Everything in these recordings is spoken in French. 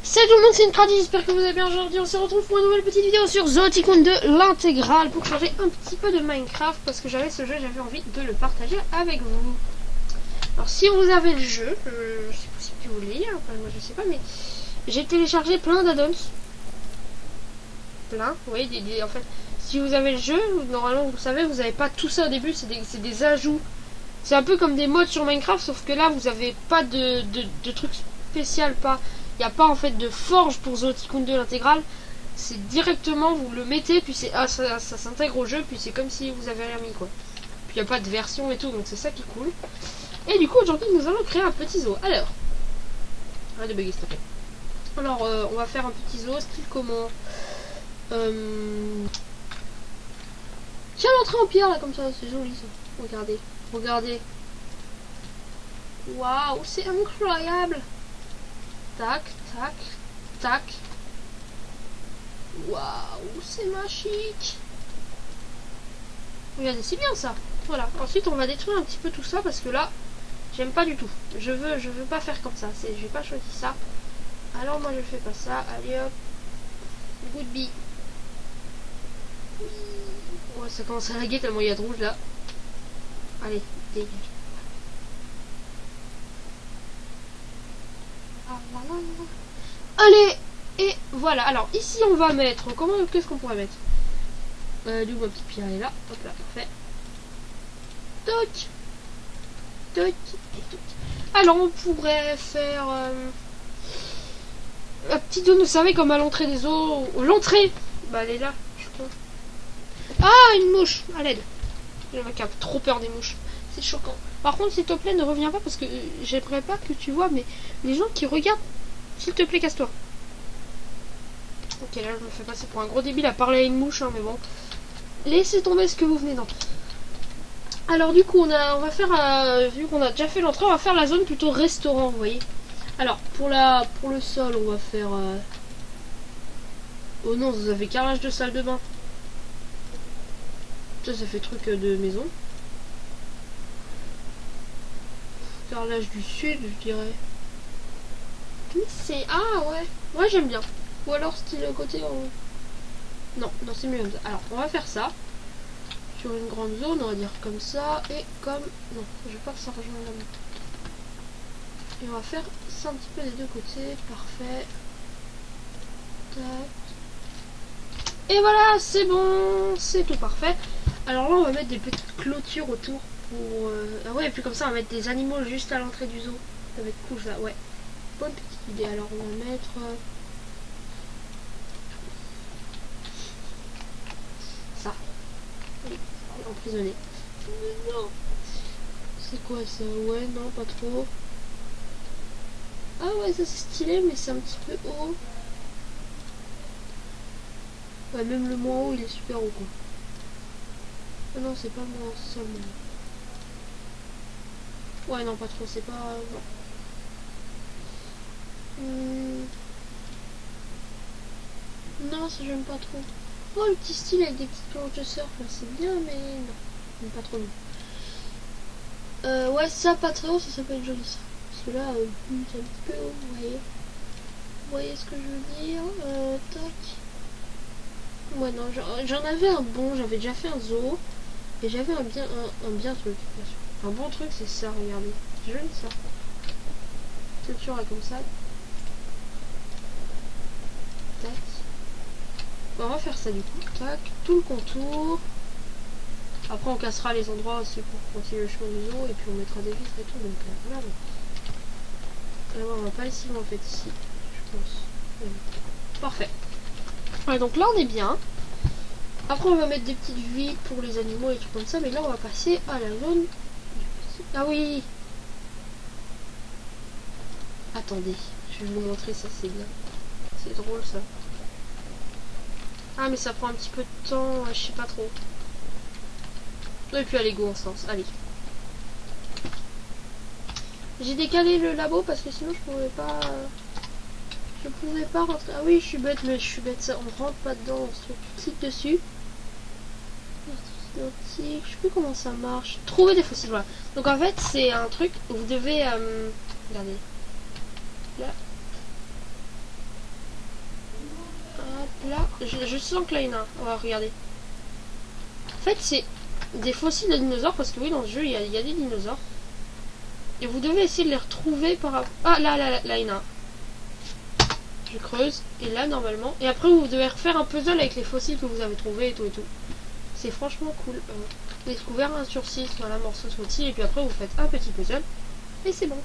Salut tout le monde, c'est Incradi, j'espère que vous allez bien. Aujourd'hui on se retrouve pour une nouvelle petite vidéo sur The Tycoon 2, l'intégrale, pour changer un petit peu de Minecraft, parce que j'avais ce jeu, j'avais envie de le partager avec vous. Alors si vous avez le jeu, c'est possible que vous l'ayez, enfin, moi je sais pas, mais j'ai téléchargé plein d'add-ons. Plein, vous voyez, en fait, si vous avez le jeu, normalement vous savez, vous n'avez pas tout ça au début, c'est des ajouts. C'est un peu comme des mods sur Minecraft, sauf que là vous n'avez pas de trucs spécial, pas... Il n'y a pas en fait de forge pour The Tycoon 2 l'intégrale. C'est directement, vous le mettez, puis c'est ça s'intègre au jeu, puis c'est comme si vous avez rien mis quoi. Puis il n'y a pas de version et tout, donc c'est ça qui est cool. Et du coup aujourd'hui nous allons créer un petit zoo. Alors, arrête de bugger s'il te plaît. Alors on va faire un petit zoo, style comment tiens, l'entrée en pierre là comme ça, c'est joli ça. Regardez, regardez. Waouh, c'est incroyable. Tac, tac, tac. Waouh, c'est magique. Regardez, c'est bien ça. Voilà. Ensuite, on va détruire un petit peu tout ça parce que là, j'aime pas du tout. Je veux pas faire comme ça. J'ai pas choisi ça. Alors moi, je fais pas ça. Allez hop. Good bee. Ouais, ça commence à laguer tellement il y a de rouge là. Allez, dégage. Allez, et voilà. Alors ici on va mettre, qu'est-ce qu'on pourrait mettre, du coup ma petite pierre est là, hop là, parfait. Toc, toc et toc. Alors on pourrait faire la petite zone, vous savez, comme à l'entrée des eaux. L'entrée, bah elle est là, je crois. Ah, une mouche, à l'aide. J'avais trop peur des mouches, c'est choquant. Par contre s'il te plaît ne reviens pas parce que j'aimerais pas que tu vois, mais les gens qui regardent, s'il te plaît casse-toi. Ok, là je me fais passer pour un gros débile à parler à une mouche, hein, mais bon. Laissez tomber ce que vous venez d'entendre. Alors du coup on va faire, vu qu'on a déjà fait l'entrée, on va faire la zone plutôt restaurant, vous voyez. Alors pour le sol on va faire... Oh non, vous avez carrelage de salle de bain. Ça fait truc de maison. Carrelage du sud je dirais. C'est... Ah ouais. Ouais j'aime bien. Ou alors style côté en... Non, non c'est mieux comme ça. Alors on va faire ça. Sur une grande zone, on va dire comme ça. Et comme... Non, je vais pas que ça rejoigne là. Et on va faire ça un petit peu des deux côtés. Parfait. Tac. Et voilà, c'est bon. C'est tout parfait. Alors là on va mettre des petites clôtures autour. Pour... Ah ouais, et puis comme ça on va mettre des animaux juste à l'entrée du zoo. Ça va être cool ça, ouais. Bonne petite idée. Alors on va mettre... ça. Oui, emprisonné. Non. C'est quoi ça? Ouais, non, pas trop. Ah ouais, ça c'est stylé, mais c'est un petit peu haut. Ouais, même le moins haut, il est super haut, quoi. Ah non, c'est pas moins seulement. Ouais, non, pas trop, c'est pas... Non, ça j'aime pas trop. Oh, le petit style avec des petites planches de surf, c'est bien, mais non, j'aime pas trop. Ouais, ça pas très haut, ça peut être joli ça. Parce que là, c'est un petit peu haut, vous voyez. Vous voyez ce que je veux dire. Tac. Ouais, non, j'en avais un bon, j'avais déjà fait un zoo. Et j'avais un bien truc, bien sûr. Un bon truc, c'est ça, regardez. C'est joli ça. Structure là, comme ça. Tac. Bon, on va faire ça du coup. Tac. Tout le contour. Après, on cassera les endroits aussi pour continuer le chemin du zoo. Et puis, on mettra des vitres et tout. Donc, voilà. Alors, on va pas aller si loin en fait ici. Je pense. Ouais. Parfait. Ouais, donc là, on est bien. Après, on va mettre des petites vitres pour les animaux et tout comme ça. Mais là, on va passer à la zone. Ah oui. Attendez. Je vais vous montrer ça, c'est bien. C'est drôle ça. Ah mais ça prend un petit peu de temps, je sais pas trop. Et puis allez go on se lance, allez. J'ai décalé le labo parce que sinon je pouvais pas... Je pouvais pas rentrer. Ah oui je suis bête, mais je suis bête, ça on rentre pas dedans, on se clique dessus. Je sais plus comment ça marche. Trouver des fossiles, voilà. Donc en fait c'est un truc où vous devez... regardez. Là. Je sens que là il y en a un. On va regarder. En fait, c'est des fossiles de dinosaures parce que oui, dans ce jeu, il y a des dinosaures. Et vous devez essayer de les retrouver par rapport... Ah, là, il y en a un. Je creuse. Et là, normalement... Et après, vous devez refaire un puzzle avec les fossiles que vous avez trouvés et tout et tout. C'est franchement cool. Découvert 1 sur 6, voilà, morceau de fossile. Et puis après, vous faites un petit puzzle. Et c'est bon.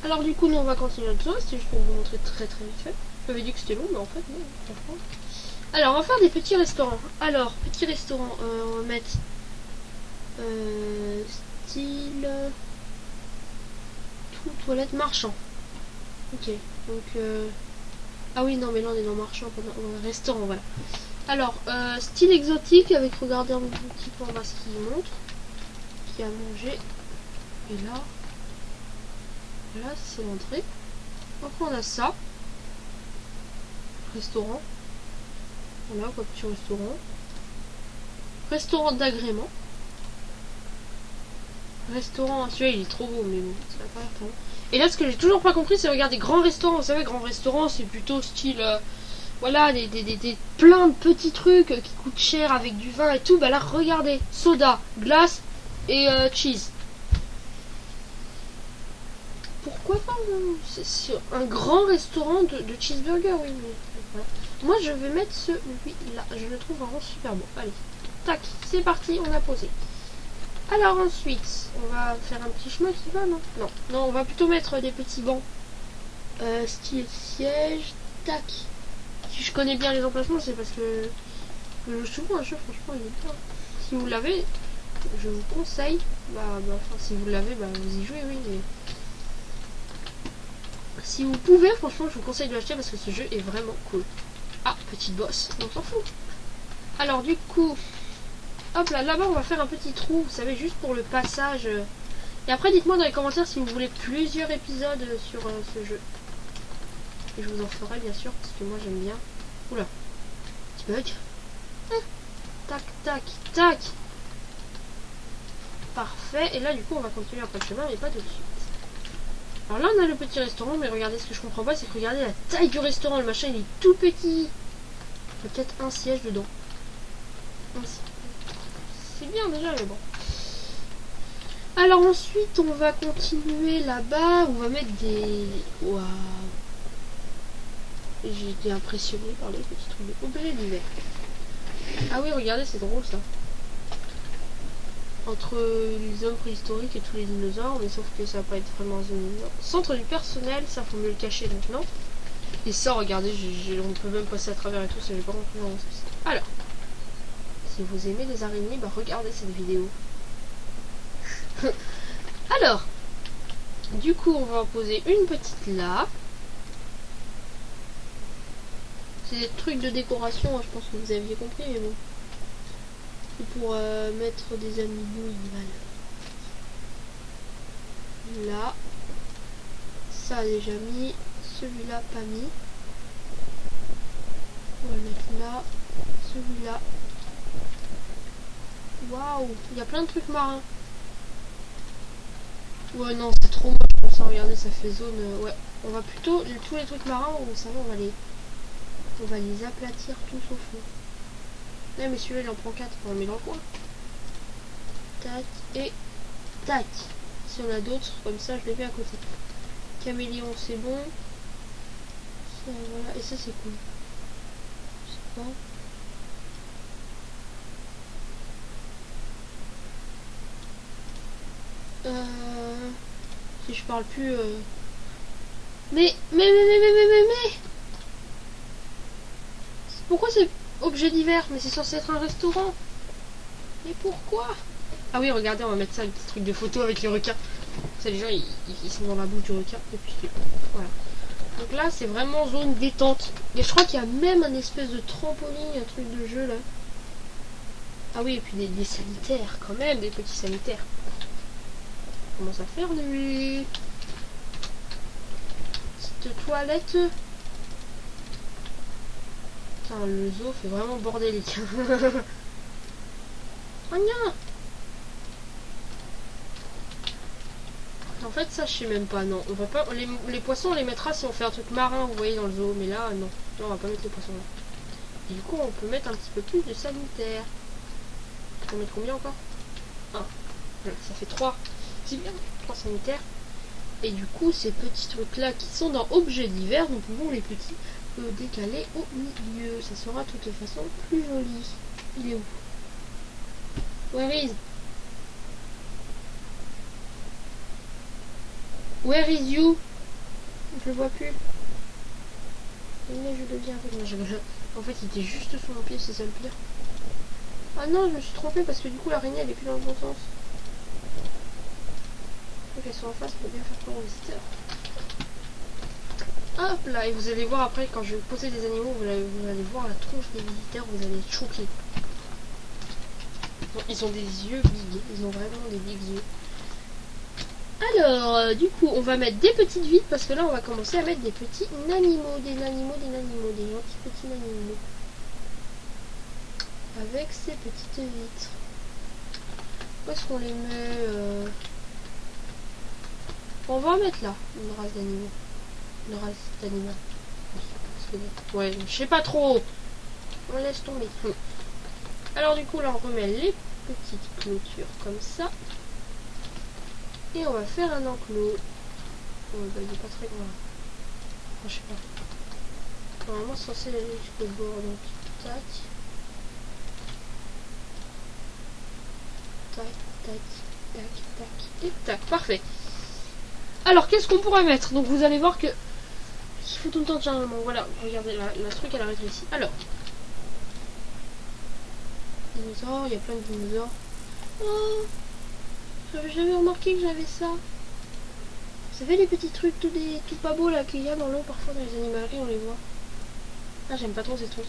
Alors du coup, nous, on va continuer notre chose. C'était juste pour vous montrer très vite fait. J'avais dit que c'était long, mais en fait, non. Franchement. Alors, on va faire des petits restaurants. Alors, petit restaurant. On va mettre... style... toilette marchand. Ok, donc ah oui, non, mais là on est dans marchand, restaurant, voilà. Alors, style exotique avec, regardez un petit peu en bas ce qu'il montre, qui a mangé. Et là, c'est l'entrée. Après on a ça, restaurant. Voilà, quoi, petit restaurant. Restaurant d'agrément. Restaurant, celui-là il est trop beau, mais bon, ça va pas l'air trop. Et là, ce que j'ai toujours pas compris, c'est regarder grands restaurants. Vous savez, grands restaurants, c'est plutôt style, voilà, plein de petits trucs qui coûtent cher avec du vin et tout. Bah là, regardez, soda, glace et cheese. Pourquoi pas c'est sur un grand restaurant de cheeseburger, oui, mais voilà. Moi, je vais mettre celui-là. Je le trouve vraiment super beau. Allez, tac, c'est parti, on a posé. Alors ensuite, on va faire un petit chemin qui va, non? Non, on va plutôt mettre des petits bancs. Style siège, tac. Si je connais bien les emplacements, c'est parce que je joue souvent un jeu, franchement, il est bien. Si vous l'avez, je vous conseille. Enfin, si vous l'avez, vous y jouez, oui. Mais... si vous pouvez, franchement, je vous conseille de l'acheter parce que ce jeu est vraiment cool. Ah, petite bosse, on s'en fout. Alors du coup... hop là-bas on va faire un petit trou, vous savez, juste pour le passage. Et après dites-moi dans les commentaires si vous voulez plusieurs épisodes sur ce jeu. Et je vous en ferai bien sûr, parce que moi j'aime bien. Oula, petit bug. Tac, tac, tac. Parfait, et là du coup on va continuer après le chemin, mais pas tout de suite. Alors là on a le petit restaurant, mais regardez, ce que je comprends pas, c'est que regardez la taille du restaurant, le machin il est tout petit. Peut-être un siège dedans. C'est bien déjà, mais bon. Alors ensuite, on va continuer là-bas. On va mettre des... waouh. J'ai été impressionnée par les petits trucs d'objets d'hiver. Ah oui, regardez, c'est drôle ça. Entre les hommes préhistoriques et tous les dinosaures, mais sauf que ça va pas être vraiment un dinosaure. Centre du personnel, ça faut mieux le cacher maintenant. Et ça, regardez, on peut même passer à travers et tout, ça j'ai pas compris vraiment ce que c'est. Alors. Si vous aimez les araignées, regardez cette vidéo. Alors, du coup, on va en poser une petite là. C'est des trucs de décoration, hein, je pense que vous aviez compris, mais bon. C'est pour mettre des amigos là. Ça déjà mis. Celui-là pas mis. On va le mettre là. Celui-là. Waouh, il y a plein de trucs marins. Ouais, non, c'est trop moche pour ça. Regardez, ça fait zone. Ouais, on va plutôt tous les trucs marins. Vous savez, on va les aplatir tous au fond. Ouais, mais celui-là, il en prend 4. On le met dans le coin. Tac et tac. Si on a d'autres, comme ça, je les mets à côté. Caméléon, c'est bon. Ça, voilà. Et ça, c'est cool. Je sais pas. Si je parle plus... Mais... Pourquoi c'est objet d'hiver? Mais c'est censé être un restaurant. Mais pourquoi? Ah oui, regardez, on va mettre ça, un petit truc de photo avec les requins. Ça, les gens, ils sont dans la bouche du requin. Et puis, voilà. Donc là, c'est vraiment zone détente. Et je crois qu'il y a même un espèce de trampoline, un truc de jeu, là. Ah oui, et puis des sanitaires, quand même, des petits sanitaires. On commence à faire nuit. Petite toilette. Putain, le zoo fait vraiment bordélique. Oh non. En fait, ça, je sais même pas. Non, on va pas. Les poissons, on les mettra si on fait un truc marin, vous voyez, dans le zoo. Mais là, non. Là, on va pas mettre les poissons là. Et du coup, on peut mettre un petit peu plus de sanitaire. On peut mettre combien encore? 1. Voilà, ça fait 3. C'est bien, 3 sanitaires. Et du coup, ces petits trucs-là qui sont dans objets divers, nous pouvons les petits décaler au milieu. Ça sera de toute façon plus joli. Il est où? Where is? Where is you? Je le vois plus. Mais je deviens avec. En fait, il était juste sous mon pied, c'est ça le pire. Ah non, je me suis trompée parce que du coup, l'araignée elle est plus dans le bon sens. Donc elles sont en face pour bien faire peur aux visiteurs. Hop là, et vous allez voir après, quand je vais poser des animaux, vous allez voir la tronche des visiteurs, vous allez être choqués. Bon, ils ont des yeux big, ils ont vraiment des big yeux. Alors, du coup, on va mettre des petites vitres parce que là, on va commencer à mettre des petits animaux, des gentils petits animaux. Avec ces petites vitres. Où est-ce qu'on les met On va en mettre là, une race d'animaux. Une race d'animaux. Ouais, je sais pas trop. On laisse tomber. Alors du coup, là, on remet les petites clôtures comme ça. Et on va faire un enclos. Oh, bah, il est pas très grand. Enfin, je sais pas. Normalement, c'est censé aller jusqu'au bord. Donc, tac. Tac, tac, tac, tac, et tac. Parfait. Alors, qu'est-ce qu'on pourrait mettre? Donc, vous allez voir que il faut tout le temps de changement. Voilà, regardez, la truc, elle arrive ici. Alors, dinosaures, il y a plein de dinosaures. Oh, j'avais jamais remarqué que j'avais ça. Vous savez les petits trucs tout pas beaux là qu'il y a dans l'eau parfois dans les animaleries, on les voit. Ah, j'aime pas trop ces trucs.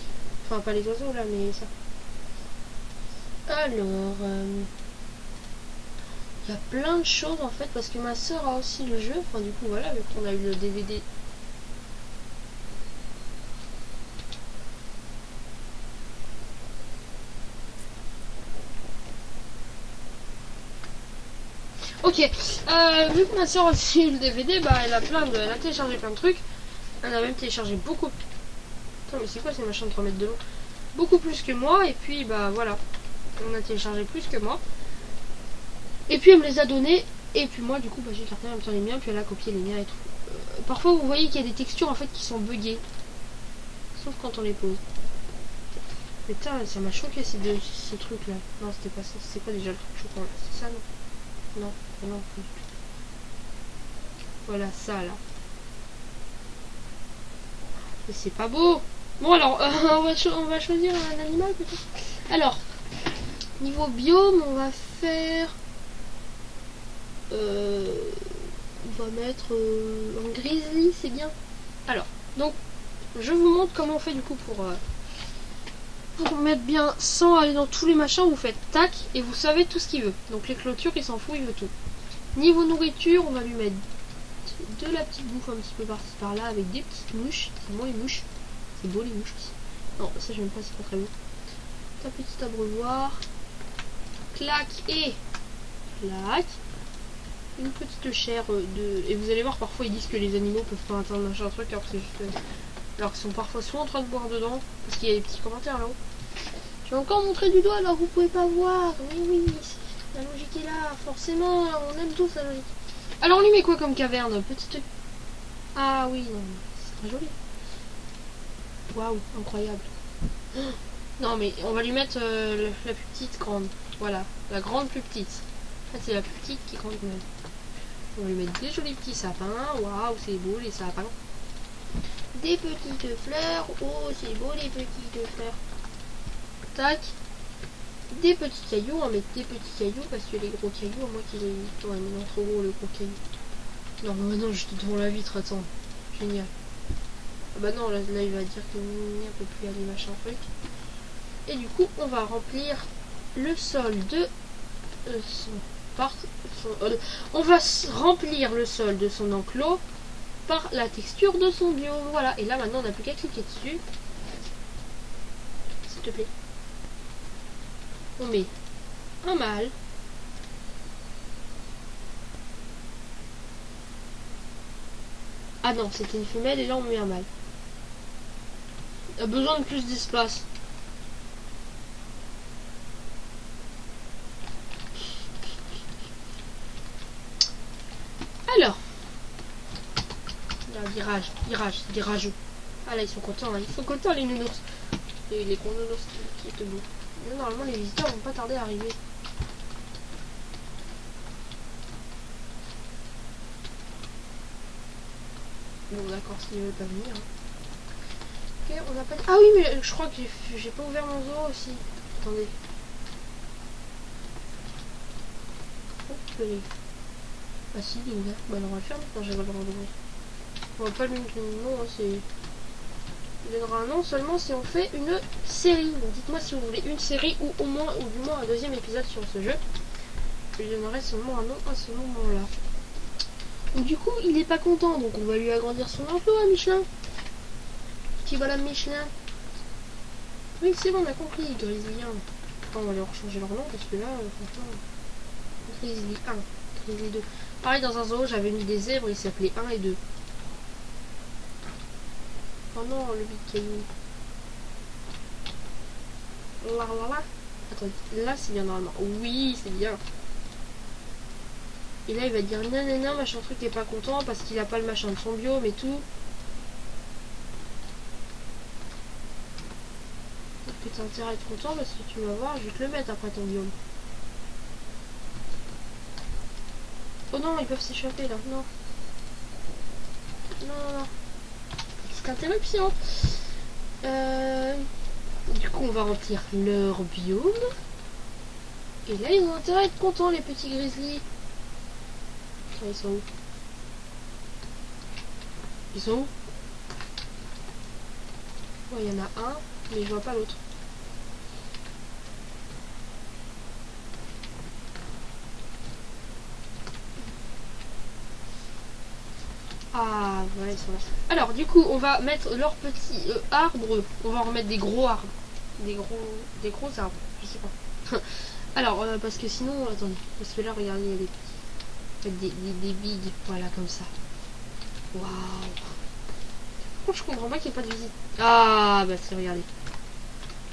Enfin, pas les oiseaux là, mais ça. Alors, il y a plein de choses en fait parce que ma soeur a aussi le jeu. Enfin, du coup, voilà, vu qu'on a eu le DVD. Ok, vu que ma soeur a aussi eu le DVD, bah elle a téléchargé plein de trucs. Elle a même téléchargé beaucoup. Putain, mais c'est quoi ces machins de 3 mètres de long? Beaucoup plus que moi, et puis bah voilà. On a téléchargé plus que moi. Et puis elle me les a donnés, et puis moi du coup bah, j'ai écarté en même temps les miens, puis elle a copié les miens et tout. Parfois vous voyez qu'il y a des textures en fait qui sont buggées. Sauf quand on les pose. Putain, ça m'a choqué ces trucs là. Non, c'était pas ça. C'est quoi déjà le truc choquant là? C'est ça non? Non, non plus. Voilà ça là. Mais c'est pas beau. Bon alors, on va choisir un animal peut-être. Alors, niveau biome, on va faire... on va mettre un grizzly, c'est bien. Alors, donc, je vous montre comment on fait du coup pour mettre bien sans aller dans tous les machins. Vous faites tac et vous savez tout ce qu'il veut. Donc les clôtures, il s'en fout, il veut tout. Niveau nourriture, on va lui mettre de la petite bouffe un petit peu par-ci par-là avec des petites mouches. C'est moi les mouches. C'est beau les mouches aussi. Non, ça j'aime pas, c'est pas très beau. Un petit abreuvoir. Clac et clac. Une petite chair de... Et vous allez voir, parfois ils disent que les animaux peuvent pas atteindre machin truc, alors que c'est juste... Alors qu'ils sont parfois soit en train de boire dedans, parce qu'il y a des petits commentaires là-haut. Je vais encore montrer du doigt, alors vous pouvez pas voir. Oui, oui, la logique est là, forcément, on aime tous la logique. Alors on lui met quoi comme caverne? Petite... Ah oui, non, c'est très joli. Waouh, incroyable. Non mais on va lui mettre la plus petite grande. Voilà, la grande plus petite. En fait c'est la plus petite qui est grande même. On va lui mettre des jolis petits sapins. Waouh, c'est beau les sapins. Des petites fleurs. Oh, c'est beau les petites fleurs. Tac. Des petits cailloux. On va mettre des petits cailloux parce que les gros cailloux, à moi qui les... Ouais, mais non, trop gros le gros caillou. Non, mais non, j'étais devant la vitre, attends. Génial. Ah bah non, là il va dire que on peut plus aller machin truc. Et du coup, on va remplir le sol de on va remplir le sol de son enclos par la texture de son biome. Voilà. Et là, maintenant, on n'a plus qu'à cliquer dessus. S'il te plaît. On met un mâle. Ah non, c'était une femelle et là, on met un mâle. a besoin de plus d'espace. Alors. Des rageux. Ah là, ils sont contents, hein. Ils sont contents, les nounours. Et les gros nounours qui étaient beaux. Là, normalement, les visiteurs vont pas tarder à arriver. Bon, d'accord, s'ils veulent pas venir. Hein. Ok, on n'a pas... Ah oui, mais je crois que j'ai pas ouvert mon zoo aussi. Attendez. Oh, je l'ai. Ah si, il est ouvert. Bah, on va le faire maintenant, j'ai pas le droit d'ouvrir. On va pas le mettre le nom, hein, c'est... Il donnera un nom seulement si on fait une série. Donc dites-moi si vous voulez une série ou au moins, ou du moins un deuxième épisode sur ce jeu. Je lui donnerai seulement un nom à ce moment-là. Donc du coup, il n'est pas content, donc on va lui agrandir son enclos à Michelin. Petit bonhomme Michelin. Oui, c'est bon, on a compris, Grizzly 1. Enfin, on va leur changer leur nom parce que là, franchement... Grizzly 1, Grizzly 2. Pareil, dans un zoo, j'avais mis des zèbres, ils s'appelaient 1 et 2. Oh non, le big caillou. Là. Attends, là c'est bien normalement. Oui, c'est bien. Et là il va dire non, machin truc est pas content parce qu'il a pas le machin de son biome et tout. Est-ce que t'as intérêt à être content parce que tu vas voir, je vais te le mettre après ton biome. Oh non, ils peuvent s'échapper là, non. Non. Petite interruption. Du coup, on va remplir leur biome. Et là, ils ont intérêt à être contents, les petits grizzlies. Tiens, ils sont où? Ils sont où? Ouais, il y en a un, mais je vois pas l'autre. Ah, voilà, ils sont là. Alors, du coup, on va mettre leurs petits arbres. On va en remettre des gros arbres. Des gros arbres. Je sais pas. Alors, parce que sinon, attendez. Parce que là, regardez, il y a des petits. Des bigs. Voilà, comme ça. Waouh. Je comprends pas qu'il n'y ait pas de visite. Ah, bah c'est, regardez.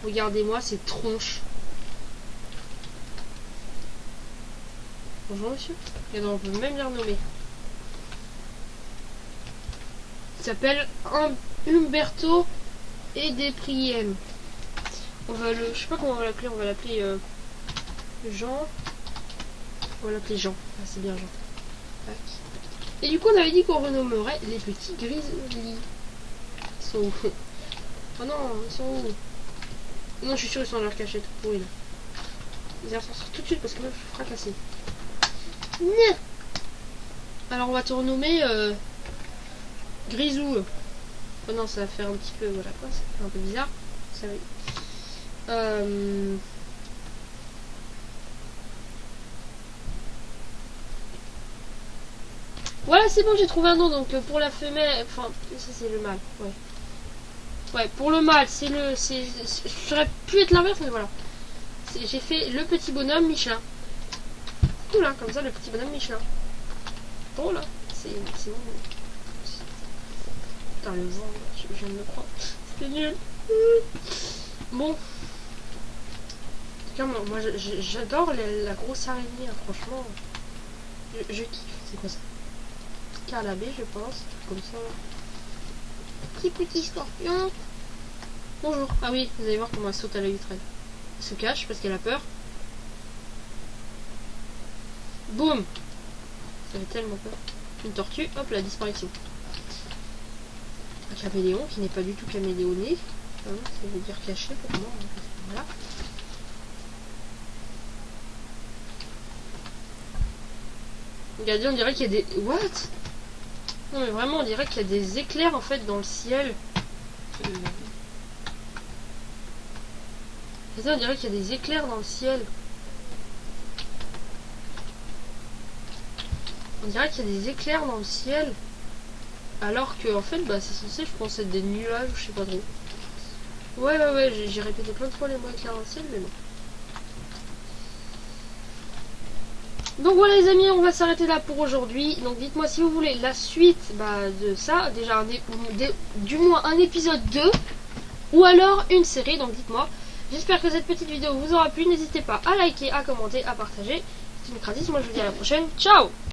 Regardez-moi ces tronches. Bonjour, monsieur. Et donc, on peut même les renommer. Il s'appelle Umberto et Depriem. On va le... Je sais pas comment on va l'appeler. On va l'appeler Jean. On va l'appeler Jean. Ah, c'est bien Jean. Tac. Et du coup, on avait dit qu'on renommerait les petits grizzlies. Ils sont où? Oh non, ils sont où? Non, je suis sûr ils sont dans leur cachette pourrie là. Ils vont sortir tout de suite parce que là, je suis fracassé. Alors, on va te renommer Grisou. Oh non, ça va faire un petit peu, voilà quoi, ça fait un peu bizarre. Ça va... Voilà, c'est bon, j'ai trouvé un nom. Donc pour la femelle, enfin, ça c'est le mâle. Ouais. Ouais, pour le mâle, c'est le, j'aurais pu être l'inverse, mais voilà. J'ai fait le petit bonhomme Michelin. Cool, hein, comme ça, le petit bonhomme Michelin. Oh là, c'est bon. Putain, le vent, je viens de me croire. C'était nul. Bon. Moi, j'adore la grosse araignée, hein, franchement. Je kiffe. C'est quoi ça? Carlabé, je pense. Comme ça. Petit scorpion. Bonjour. Ah oui, vous allez voir comment elle saute à la vitrine. Elle se cache parce qu'elle a peur. Boum. Ça fait tellement peur. Une tortue, hop, la disparition. Un caméléon qui n'est pas du tout caméléoné. Ça veut dire caché pour moi. Voilà. Regardez, on dirait qu'il y a des... What? Non mais vraiment, on dirait qu'il y a des éclairs en fait dans le ciel. On dirait qu'il y a des éclairs dans le ciel. On dirait qu'il y a des éclairs dans le ciel. Alors que en fait, bah c'est censé, je pense, être des nuages, je sais pas trop. Ouais, j'ai répété plein de fois les mots éclairs dans le ciel, mais non. Donc voilà les amis, on va s'arrêter là pour aujourd'hui. Donc dites-moi si vous voulez la suite de ça. Déjà du moins un épisode 2. ou alors une série, donc dites-moi. J'espère que cette petite vidéo vous aura plu, n'hésitez pas à liker, à commenter, à partager. C'était Micratis, moi je vous dis à la prochaine, ciao.